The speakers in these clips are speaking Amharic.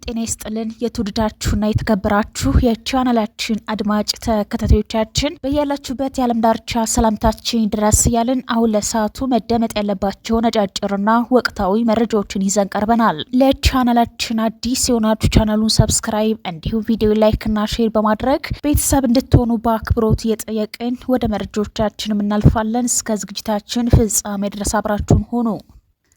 ጤና ይስጥልን የተወደዳችሁና የተከበራችሁ የቻናላችን አድማጭ ተከታታዮቻችን በያላችሁበት የዓለም ዳርቻ ሰላምታችን ድረስ ያልን አሁን ለሰዓቱ መደመጥ ያለባቸው አጫጭርና ወቅታዊ መረጃዎችን ይዘን ቀርበናል። ለቻናላችን አዲስ የሆናችሁ ቻናሉን ሰብስክራይብ እንዲሁም ቪዲዮ ላይክ እና ሼር በማድረግ ቤተሰብ እንድትሆኑ በአክብሮት እየጠየቅን ወደ መረጃዎቻችን እናልፋለን። እስከ ዝግጅታችን ፍጻሜ ድረስ አብራችሁን ሆኑ።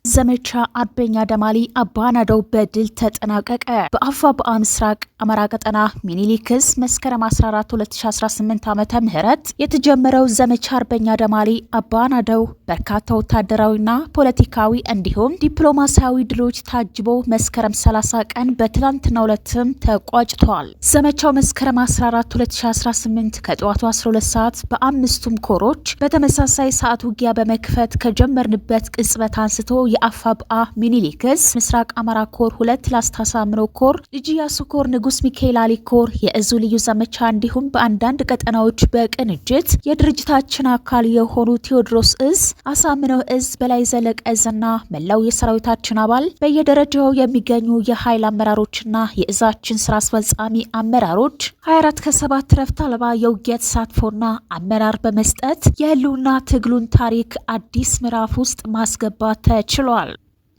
ዘመቻ አርበኛ ደማሊ አባናደው በድል ተጠናቀቀ። በአፋብኃ ምስራቅ አማራ ቀጠና ሚኒሊክ ዕዝ መስከረም 14 2018 ዓመተ ምህረት የተጀመረው ዘመቻ አርበኛ ደማሊ አባናደው በርካታ ወታደራዊና ፖለቲካዊ እንዲሁም ዲፕሎማሲያዊ ድሎች ታጅቦ መስከረም 30 ቀን በትላንትናው ዕለትም ተቋጭቷል። ዘመቻው መስከረም 14 2018 ከጠዋቱ 12 ሰዓት በአምስቱም ኮሮች በተመሳሳይ ሰዓት ውጊያ በመክፈት ከጀመርንበት ቅጽበት አንስቶ የአፋብኃ ሚኒሊክ ዕዝ ምስራቅ አማራ ኮር 2 ላስታ ሳምኖ ኮር ልጅ ኢያሱ ኮር ንጉስ ሚካኤል አሊ ኮር የእዙ ልዩ ዘመቻ እንዲሁም በአንዳንድ ቀጠናዎች በቅንጅት የድርጅታችን አካል የሆኑ ቴዎድሮስ ዕዝ፣ አሳምነው ዕዝ፣ በላይ ዘለቀ ዕዝና መላው የሰራዊታችን አባል በየደረጃው የሚገኙ የኃይል አመራሮችና የእዛችን ስራ አስፈጻሚ አመራሮች 24 ከ7 ረፍት አልባ የውጊያ ተሳትፎና አመራር በመስጠት የህልውና ትግሉን ታሪክ አዲስ ምዕራፍ ውስጥ ማስገባት ተችሏል።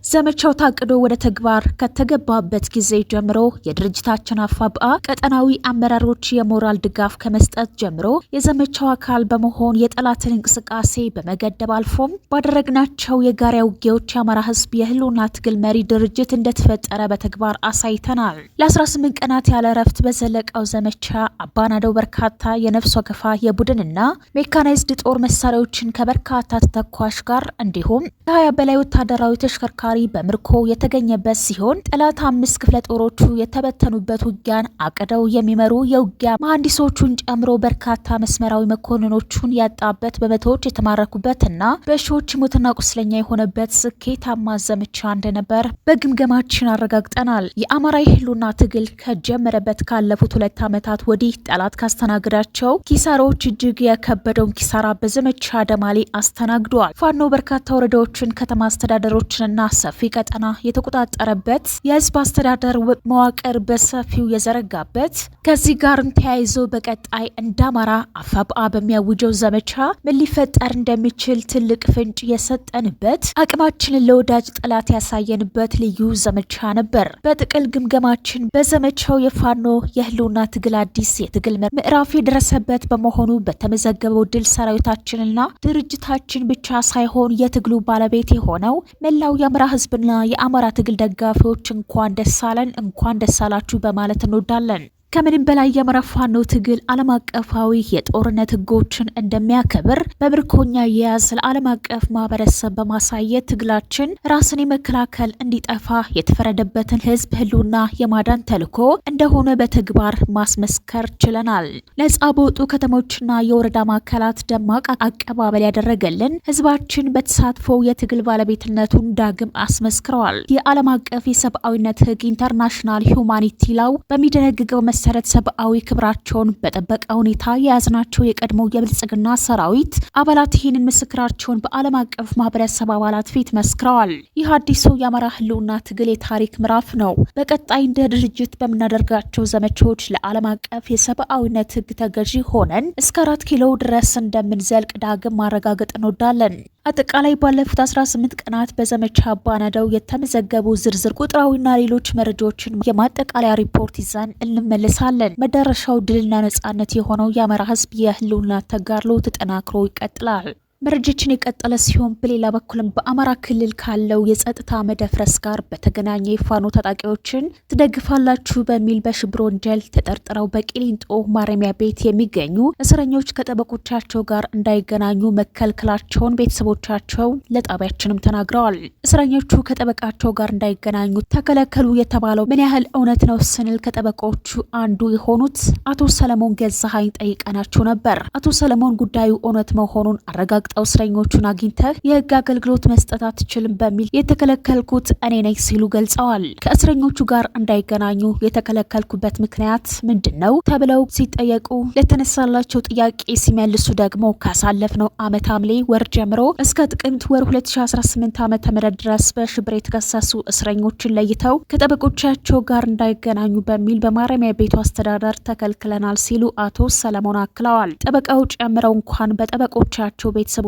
ዘመቻው ታቅዶ ወደ ተግባር ከተገባበት ጊዜ ጀምሮ የድርጅታችን አፋብኃ ቀጠናዊ አመራሮች የሞራል ድጋፍ ከመስጠት ጀምሮ የዘመቻው አካል በመሆን የጠላትን እንቅስቃሴ በመገደብ አልፎም ባደረግናቸው የጋራ ውጊያዎች የአማራ ህዝብ የህልውና ትግል መሪ ድርጅት እንደተፈጠረ በተግባር አሳይተናል። ለ18 ቀናት ያለ እረፍት በዘለቀው ዘመቻ አባናደው በርካታ የነፍስ ወከፋ የቡድንና ሜካናይዝድ ጦር መሳሪያዎችን ከበርካታ ተተኳሽ ጋር እንዲሁም ከ20 በላይ ወታደራዊ ተሽከርካሪ በምርኮ የተገኘበት ሲሆን ጠላት 5 ክፍለ ጦሮቹ የተበተኑበት ውጊያን አቅደው የሚመሩ የውጊያ መሐንዲሶቹን ጨምሮ በርካታ መስመራዊ መኮንኖቹን ያጣበት በመቶዎች የተማረኩበትና በሺዎች ሞትና ቁስለኛ የሆነበት ስኬታማ ዘመቻ እንደነበር በግምገማችን አረጋግጠናል። የአማራ የህልውና ትግል ከጀመረበት ካለፉት 2 ዓመታት ወዲህ ጠላት ካስተናገዳቸው ኪሳራዎች እጅግ የከበደውን ኪሳራ በዘመቻ ደማሊ አስተናግዷል። ፋኖ በርካታ ወረዳዎችን፣ ከተማ አስተዳደሮችንና ሰፊ ቀጠና የተቆጣጠረበት የህዝብ አስተዳደር መዋቅር በሰፊው የዘረጋበት ከዚህ ጋርም ተያይዞ በቀጣይ እንደ አማራ አፋብኃ በሚያውጀው ዘመቻ ምን ሊፈጠር እንደሚችል ትልቅ ፍንጭ የሰጠንበት አቅማችንን ለወዳጅ ጠላት ያሳየንበት ልዩ ዘመቻ ነበር። በጥቅል ግምገማችን በዘመቻው የፋኖ የህልውና ትግል አዲስ የትግል ምዕራፍ የደረሰበት በመሆኑ በተመዘገበው ድል ሰራዊታችንና ድርጅታችን ብቻ ሳይሆን የትግሉ ባለቤት የሆነው መላው የአማራ ህዝብና የአማራ ትግል ደጋፊዎች እንኳን ደስ አለን፣ እንኳን ደስ አላችሁ በማለት እንወዳለን። ከምንም በላይ የአማራ ፋኖ ትግል ዓለም አቀፋዊ የጦርነት ህጎችን እንደሚያከብር በምርኮኛ የያዝ ለዓለም አቀፍ ማህበረሰብ በማሳየት ትግላችን ራስን የመከላከል እንዲጠፋ የተፈረደበትን ህዝብ ህልውና የማዳን ተልዕኮ እንደሆነ በተግባር ማስመስከር ችለናል። ነጻ በወጡ ከተሞችና የወረዳ ማዕከላት ደማቅ አቀባበል ያደረገልን ህዝባችን በተሳትፎ የትግል ባለቤትነቱን ዳግም አስመስክረዋል። የዓለም አቀፍ የሰብአዊነት ህግ ኢንተርናሽናል ሁማኒቲ ላው በሚደነግገው መሰረት ሰብአዊ ክብራቸውን በጠበቀ ሁኔታ የያዝናቸው የቀድሞ የብልጽግና ሰራዊት አባላት ይህንን ምስክራቸውን በዓለም አቀፍ ማህበረሰብ አባላት ፊት መስክረዋል። ይህ አዲሱ የአማራ ህልውና ትግል የታሪክ ምዕራፍ ነው። በቀጣይ እንደ ድርጅት በምናደርጋቸው ዘመቻዎች ለዓለም አቀፍ የሰብአዊነት ህግ ተገዢ ሆነን እስከ 4 ኪሎ ድረስ እንደምንዘልቅ ዳግም ማረጋገጥ እንወዳለን። አጠቃላይ ባለፉት 18 ቀናት በዘመቻ አባናደው የተመዘገቡ ዝርዝር ቁጥራዊና ሌሎች መረጃዎችን የማጠቃለያ ሪፖርት ይዘን እንመለሳለን። መዳረሻው ድልና ነጻነት የሆነው የአማራ ህዝብ የህልውና ተጋድሎ ተጠናክሮ ይቀጥላል። መረጃችን የቀጠለ ሲሆን በሌላ በኩልም በአማራ ክልል ካለው የጸጥታ መደፍረስ ጋር በተገናኘ የፋኖ ታጣቂዎችን ትደግፋላችሁ በሚል በሽብር ወንጀል ተጠርጥረው በቂሊንጦ ማረሚያ ቤት የሚገኙ እስረኞች ከጠበቆቻቸው ጋር እንዳይገናኙ መከልከላቸውን ቤተሰቦቻቸው ለጣቢያችንም ተናግረዋል። እስረኞቹ ከጠበቃቸው ጋር እንዳይገናኙ ተከለከሉ የተባለው ምን ያህል እውነት ነው ስንል ከጠበቆቹ አንዱ የሆኑት አቶ ሰለሞን ገዛሃኝ ጠይቀናቸው ነበር። አቶ ሰለሞን ጉዳዩ እውነት መሆኑን አረጋግጠዋል። አረጋግጠው እስረኞቹን አግኝተህ የህግ አገልግሎት መስጠት አትችልም በሚል የተከለከልኩት እኔ ነኝ ሲሉ ገልጸዋል። ከእስረኞቹ ጋር እንዳይገናኙ የተከለከልኩበት ምክንያት ምንድነው ተብለው ሲጠየቁ ለተነሳላቸው ጥያቄ ሲመልሱ ደግሞ ካሳለፍነው ዓመት ሐምሌ ወር ጀምሮ እስከ ጥቅምት ወር 2018 ዓ.ም ድረስ በሽብር የተከሰሱ እስረኞችን ለይተው ከጠበቆቻቸው ጋር እንዳይገናኙ በሚል በማረሚያ ቤቱ አስተዳደር ተከልክለናል ሲሉ አቶ ሰለሞን አክለዋል። ጠበቃው ጨምረው እንኳን በጠበቆቻቸው ቤተሰቦቻቸው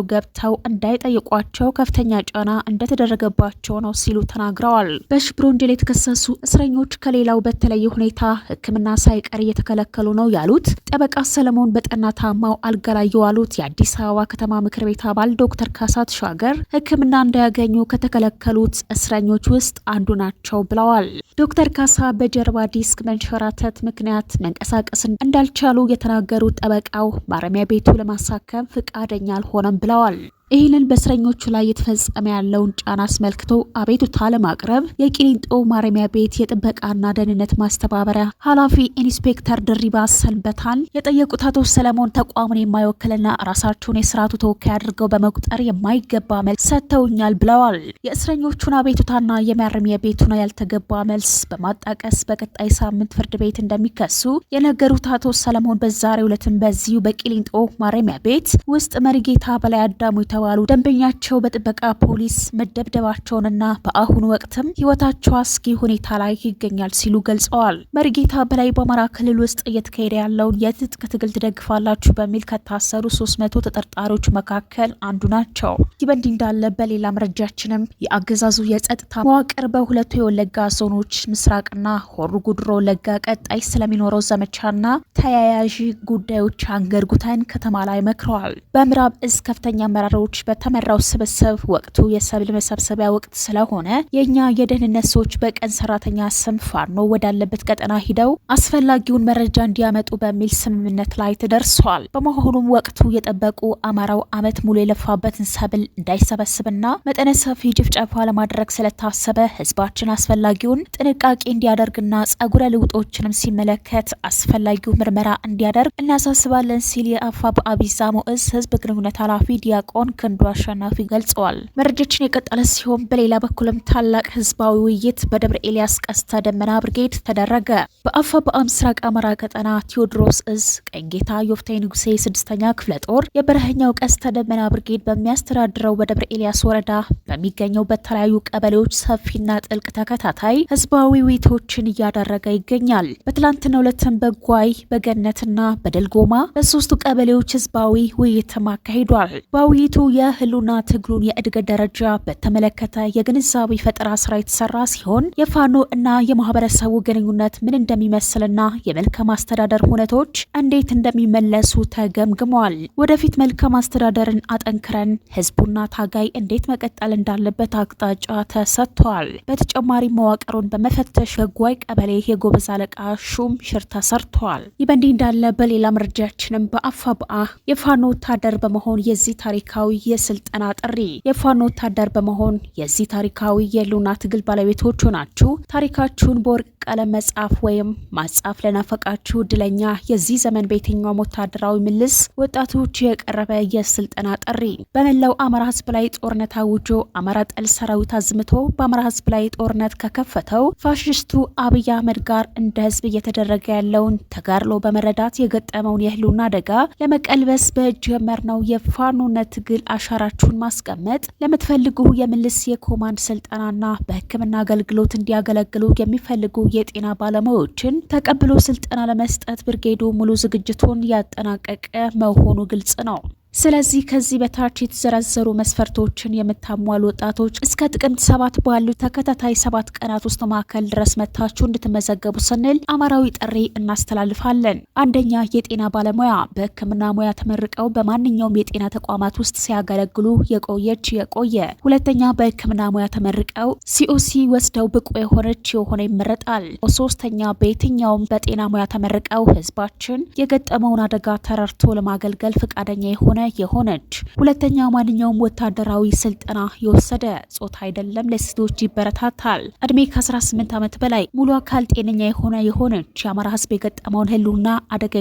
ገብተው እንዳይጠይቋቸው ከፍተኛ ጫና እንደተደረገባቸው ነው ሲሉ ተናግረዋል። በሽብር ወንጀል የተከሰሱ እስረኞች ከሌላው በተለየ ሁኔታ ሕክምና ሳይቀር እየተከለከሉ ነው ያሉት ጠበቃ ሰለሞን በጠና ታማው አልጋ ላይ የዋሉት የአዲስ አበባ ከተማ ምክር ቤት አባል ዶክተር ካሳ ተሻገር ሕክምና እንዳያገኙ ከተከለከሉት እስረኞች ውስጥ አንዱ ናቸው ብለዋል። ዶክተር ካሳ በጀርባ ዲስክ መንሸራተት ምክንያት መንቀሳቀስ እንዳልቻሉ የተናገሩት ጠበቃው ማረሚያ ቤቱ ለማሳከም ፍቃደኛ አልሆነም ብለዋል። ይህንን በእስረኞቹ ላይ የተፈጸመ ያለውን ጫና አስመልክቶ አቤቱታ ለማቅረብ የቂሊንጦ ማረሚያ ቤት የጥበቃና ደህንነት ማስተባበሪያ ኃላፊ ኢንስፔክተር ድሪባ ሰንበታን የጠየቁት አቶ ሰለሞን ተቋሙን የማይወክልና ራሳቸውን የስርዓቱ ተወካይ አድርገው በመቁጠር የማይገባ መልስ ሰጥተውኛል ብለዋል። የእስረኞቹን አቤቱታና የማረሚያ ቤቱን ያልተገባ መልስ በማጣቀስ በቀጣይ ሳምንት ፍርድ ቤት እንደሚከሱ የነገሩት አቶ ሰለሞን በዛሬው ዕለትም በዚሁ በቂሊንጦ ማረሚያ ቤት ውስጥ መሪጌታ በላይ አዳሙ የተባሉ ደንበኛቸው በጥበቃ ፖሊስ መደብደባቸውንና በአሁኑ ወቅትም ህይወታቸው አስጊ ሁኔታ ላይ ይገኛል ሲሉ ገልጸዋል። መሪጌታ በላይ በአማራ ክልል ውስጥ እየተካሄደ ያለውን የትጥቅ ትግል ትደግፋላችሁ በሚል ከታሰሩ 300 ተጠርጣሪዎች መካከል አንዱ ናቸው። ይህ በእንዲህ እንዳለ በሌላ መረጃችንም የአገዛዙ የጸጥታ መዋቅር በሁለቱ የወለጋ ዞኖች ምስራቅና ሆሮ ጉድሩ ወለጋ ቀጣይ ስለሚኖረው ዘመቻና ተያያዥ ጉዳዮች አንገርጉተን ከተማ ላይ መክረዋል። በምዕራብ እዝ ከፍተኛ አመራሮች በተመራው ስብስብ ወቅቱ የሰብል መሰብሰቢያ ወቅት ስለሆነ የኛ የደህንነት ሰዎች በቀን ሰራተኛ ስም ፋኖ ወዳለበት ቀጠና ሂደው አስፈላጊውን መረጃ እንዲያመጡ በሚል ስምምነት ላይ ተደርሷል። በመሆኑም ወቅቱ የጠበቁ አማራው አመት ሙሉ የለፋበትን ሰብል እንዳይሰበስብና መጠነ ሰፊ ጭፍጨፋ ለማድረግ ስለታሰበ ህዝባችን አስፈላጊውን ጥንቃቄ እንዲያደርግና ጸጉረ ልውጦችንም ሲመለከት አስፈላጊው ምርመራ እንዲያደርግ እናሳስባለን ሲል የአፋብኃ ቢዛሞ እዝ ህዝብ ግንኙነት ኃላፊ ዲያቆን ክንዱ አሸናፊ ገልጸዋል። መረጃችን የቀጠለ ሲሆን በሌላ በኩልም ታላቅ ህዝባዊ ውይይት በደብረ ኤልያስ ቀስተ ደመና ብርጌድ ተደረገ። በአፋብኃ ምስራቅ አማራ ቀጠና ቴዎድሮስ እዝ ቀኝጌታ ዮፍታይ ንጉሴ 6ኛ ክፍለ ጦር የበረሀኛው ቀስተ ደመና ብርጌድ በሚያስተዳድረው በደብረ ኤልያስ ወረዳ በሚገኘው በተለያዩ ቀበሌዎች ሰፊና ጥልቅ ተከታታይ ህዝባዊ ውይይቶችን እያደረገ ይገኛል። በትላንትናው ዕለትም በጓይ በገነትና በደልጎማ በሶስቱ ቀበሌዎች ህዝባዊ ውይይትም አካሂዷል። በውይይቱ የህልውና ትግሉን የእድገት ደረጃ በተመለከተ የግንዛቤ ፈጠራ ስራ የተሰራ ሲሆን የፋኖ እና የማህበረሰቡ ግንኙነት ምን እንደሚመስልና የመልካም አስተዳደር ሁነቶች እንዴት እንደሚመለሱ ተገምግመዋል። ወደፊት መልካም አስተዳደርን አጠንክረን ህዝቡና ታጋይ እንዴት መቀጠል እንዳለበት አቅጣጫ ተሰጥቷል። በተጨማሪ መዋቅሩን በመፈተሽ በጓይ ቀበሌ የጎበዝ አለቃ ሹም ሽር ተሰርቷል። ይህ በእንዲህ እንዳለ በሌላ መረጃችንም በአፋብኃ የፋኖ ወታደር በመሆን የዚህ ታሪካዊ የስልጠና ጥሪ የፋኖ ወታደር በመሆን የዚህ ታሪካዊ የህልውና ትግል ባለቤቶች ሆናችሁ ታሪካችሁን በወርቅ ቀለም መጻፍ ወይም ማጻፍ ለናፈቃችሁ እድለኛ የዚህ ዘመን በየትኛውም ወታደራዊ ምልስ ወጣቶች የቀረበ የስልጠና ጥሪ በመላው አማራ ህዝብ ላይ ጦርነት አውጆ አማራ ጠል ሰራዊት አዝምቶ በአማራ ህዝብ ላይ ጦርነት ከከፈተው ፋሽስቱ አብይ አህመድ ጋር እንደ ህዝብ እየተደረገ ያለውን ተጋድሎ በመረዳት የገጠመውን የህልውና አደጋ ለመቀልበስ በጀመርነው የፋኖነት ትግል አሻራችሁን ማስቀመጥ ለምትፈልጉ የምልስ የኮማንድ ስልጠናና በህክምና አገልግሎት እንዲያገለግሉ የሚፈልጉ የጤና ባለሙያዎችን ተቀብሎ ስልጠና ለመስጠት ብርጌዱ ሙሉ ዝግጅቱን ያጠናቀቀ መሆኑ ግልጽ ነው። ስለዚህ ከዚህ በታች የተዘረዘሩ መስፈርቶችን የምታሟሉ ወጣቶች እስከ ጥቅምት 7 ባሉ ተከታታይ 7 ቀናት ውስጥ ማዕከል ድረስ መታችሁ እንድትመዘገቡ ስንል አማራዊ ጥሪ እናስተላልፋለን። አንደኛ፣ የጤና ባለሙያ በህክምና ሙያ ተመርቀው በማንኛውም የጤና ተቋማት ውስጥ ሲያገለግሉ የቆየ። ሁለተኛ፣ በህክምና ሙያ ተመርቀው ሲኦሲ ወስደው ብቁ የሆነ ይመረጣል። ሶስተኛ፣ በየትኛውም በጤና ሙያ ተመርቀው ህዝባችን የገጠመውን አደጋ ተረድቶ ለማገልገል ፈቃደኛ የሆነ የሆነች። ሁለተኛው ማንኛውም ወታደራዊ ስልጠና የወሰደ ጾታ አይደለም ለሴቶች ይበረታታል። እድሜ ከ18 ዓመት በላይ ሙሉ አካል ጤነኛ የሆነች የአማራ ህዝብ የገጠመውን ህልውና አደጋ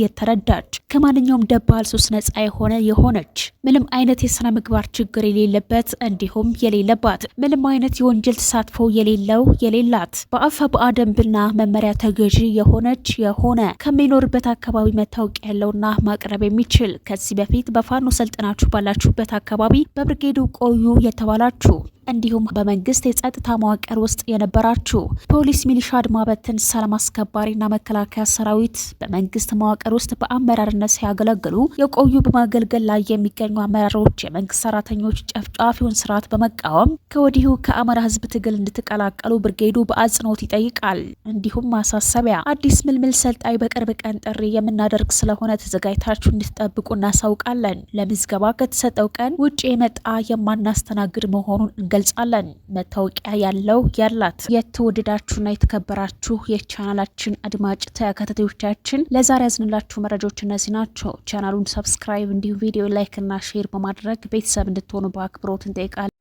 የተረዳች ከማንኛውም ደባል ሱስ ነጻ የሆነች ምንም አይነት የስነ ምግባር ችግር የሌለበት እንዲሁም የሌለባት ምንም አይነት የወንጀል ተሳትፎ የሌላት በአፋብኃ ደንብና መመሪያ ተገዢ የሆነች ከሚኖርበት አካባቢ መታወቂያ ያለውና ማቅረብ የሚችል ከዚህ በፊት በፋኖ ሰልጥናችሁ ባላችሁበት አካባቢ በብርጌዱ ቆዩ የተባላችሁ እንዲሁም በመንግስት የጸጥታ መዋቅር ውስጥ የነበራችሁ ፖሊስ፣ ሚሊሻ፣ አድማ በትን፣ ሰላም አስከባሪና መከላከያ ሰራዊት በመንግስት መዋቅር ውስጥ በአመራርነት ሲያገለግሉ የቆዩ በማገልገል ላይ የሚገኙ አመራሮች የመንግስት ሰራተኞች ጨፍጫፊውን ስርዓት በመቃወም ከወዲሁ ከአማራ ህዝብ ትግል እንድትቀላቀሉ ብርጌዱ በአጽንኦት ይጠይቃል። እንዲሁም ማሳሰቢያ፣ አዲስ ምልምል ሰልጣኝ በቅርብ ቀን ጥሪ የምናደርግ ስለሆነ ተዘጋጅታችሁ እንድትጠብቁ እናሳውቃለን። ለምዝገባ ከተሰጠው ቀን ውጭ የመጣ የማናስተናግድ መሆኑን ገልጻለን። መታወቂያ ያላት። የተወደዳችሁና የተከበራችሁ የቻናላችን አድማጭ ተከታታዮቻችን ለዛሬ ያዝንላችሁ መረጃዎች እነዚህ ናቸው። ቻናሉን ሰብስክራይብ እንዲሁም ቪዲዮ ላይክ እና ሼር በማድረግ ቤተሰብ እንድትሆኑ በአክብሮት እንጠይቃለን።